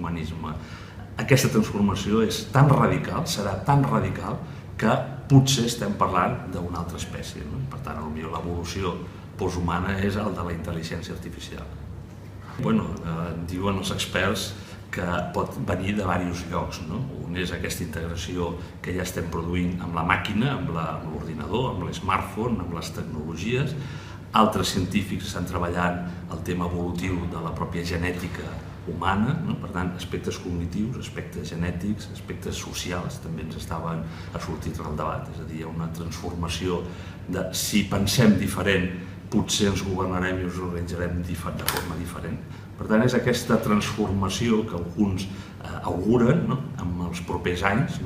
transhumanisme. Aquesta transformació és tan radical, serà tan radical, que potser estem parlant d'una altra espècie. Per tant, potser l'evolució posthumana és el de la intel·ligència artificial. Diuen els experts que pot venir de diversos llocs. Un és aquesta integració que ja estem produint amb la màquina, amb l'ordinador, amb l'smartphone, amb les tecnologies. Altres científics estan treballant el tema evolutiu de la pròpia genètica humana, per tant, aspectes cognitius, aspectes genètics, aspectes socials, també ha sortit en el debat, és a dir, hi ha una transformació de si pensem diferent, potser ens governarem i ens organitzarem de forma diferent. Per tant, és aquesta transformació que alguns auguren en els propers anys,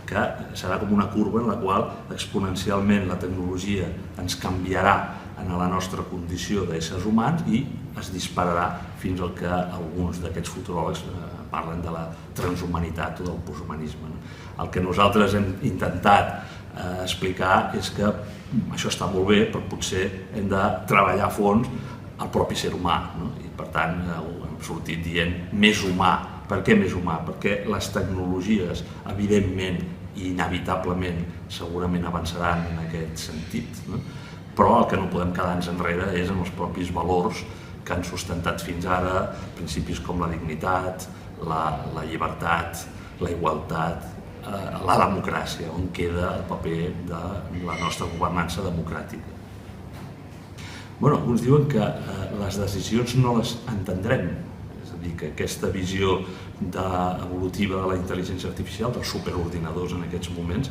que serà com una curva en la qual exponencialment la tecnologia ens canviarà en la nostra condició d'éssers humans i es dispararà fins al que alguns d'aquests futuròlegs parlen de la transhumanitat o del posthumanisme. El que nosaltres hem intentat explicar és que això està molt bé, però potser hem de treballar a fons el propi ser humà. I per tant hem sortit dient més humà. Per què més humà? Perquè les tecnologies, evidentment i inevitablement, segurament avançaran en aquest sentit, però el que no podem quedar-nos enrere és en els propis valors que han sustentat fins ara principis com la dignitat, la llibertat, la igualtat, la democràcia, on queda el paper de la nostra governança democràtica. Alguns diuen que les decisions no les entendrem, és a dir, que aquesta visió evolutiva de la intel·ligència artificial, dels superordinadors en aquests moments,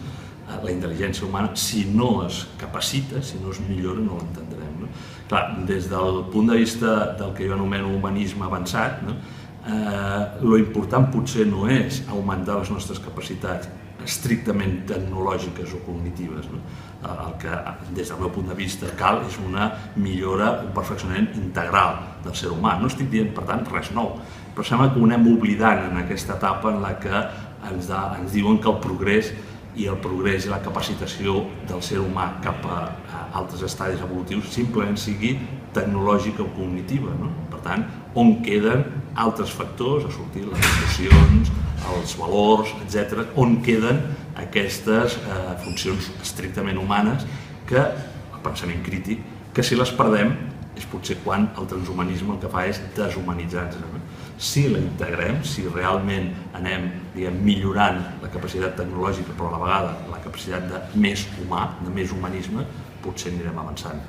la intel·ligència humana, si no es capacita, si no es millora, no l'entendrem. Clar, des del punt de vista del que jo anomeno humanisme avançat, l'important potser no és augmentar les nostres capacitats estrictament tecnològiques o cognitives. El que, des del meu punt de vista, cal és una millora, un perfeccionament integral del ser humà. No estic dient, per tant, res nou, però sembla que ho anem oblidant en aquesta etapa en la que ens diuen que el progrés i la capacitació del ser humà cap a altres estadis evolutius simplement sigui tecnològica o cognitiva. Per tant, on queden altres factors, a sortir les emocions, els valors, etc., on queden aquestes funcions estrictament humanes que, el pensament crític, que si les perdem és potser quan el transhumanisme el que fa és deshumanitzar-nos. Si la integrem, si realment anem millorant la capacitat tecnològica, però a la vegada la capacitat de més humà, de més humanisme, potser anirem avançant.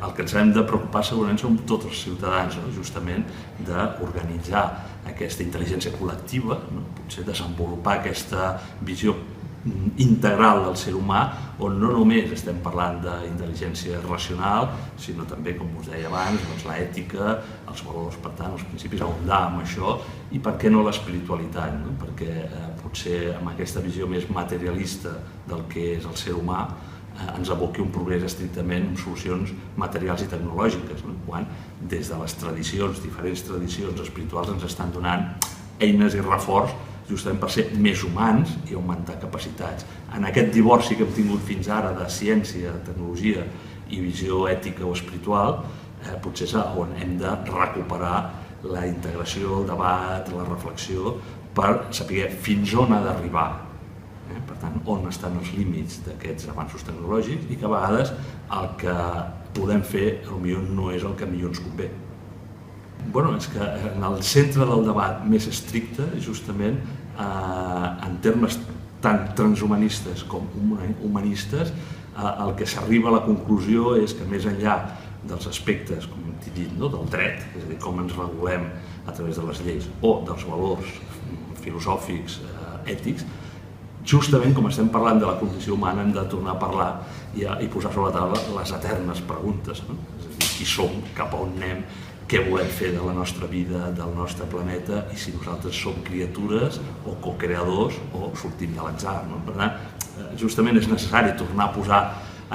El que ens hem de preocupar segurament som tots els ciutadans, justament d'organitzar aquesta intel·ligència col·lectiva, potser desenvolupar aquesta visió integral del ser humà, on no només estem parlant d'intel·ligència racional, sinó també, com us deia abans, l'ètica, els valors, per tant, els principis, ahondar amb això, i per què no l'espiritualitat, perquè potser amb aquesta visió més materialista del que és el ser humà ens aboqui un progrés estrictament amb solucions materials i tecnològiques, quan des de les tradicions, diferents tradicions espirituals ens estan donant eines i reforç justament per ser més humans i augmentar capacitats. En aquest divorci que hem tingut fins ara de ciència, tecnologia i visió ètica o espiritual, potser és on hem de recuperar la integració, el debat, la reflexió, per saber fins on ha d'arribar. Per tant, on estan els límits d'aquests avanços tecnològics i que a vegades el que podem fer potser no és el que millor ens convé. És que en el centre del debat més estricte, justament, en termes tant transhumanistes com humanistes, el que s'arriba a la conclusió és que més enllà dels aspectes, com he dit, del dret, és a dir, com ens regulem a través de les lleis, o dels valors filosòfics, ètics, justament com estem parlant de la condició humana hem de tornar a parlar i posar sobre la taula les eternes preguntes. És a dir, qui som, cap a on anem, què volem fer de la nostra vida, del nostre planeta, i si nosaltres som criatures o co-creadors o sortim de l'atzar. Per tant, justament és necessari tornar a posar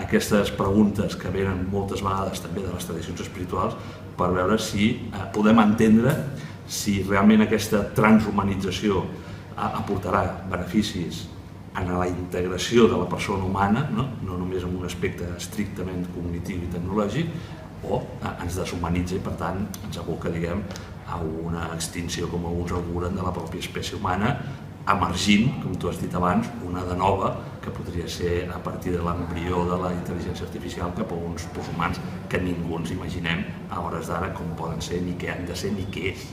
aquestes preguntes que venen moltes vegades també de les tradicions espirituals per veure si podem entendre si realment aquesta transhumanització aportarà beneficis en la integració de la persona humana, no només en un aspecte estrictament cognitiu i tecnològic, o ens deshumanitza i, per tant, ens aboca, a una extinció, com alguns auguren, de la pròpia espècie humana, emergint, com tu has dit abans, una de nova que podria ser a partir de l'embrió de la intel·ligència artificial cap a uns humans que ningú ens imaginem a hores d'ara com poden ser, ni què han de ser, ni què és.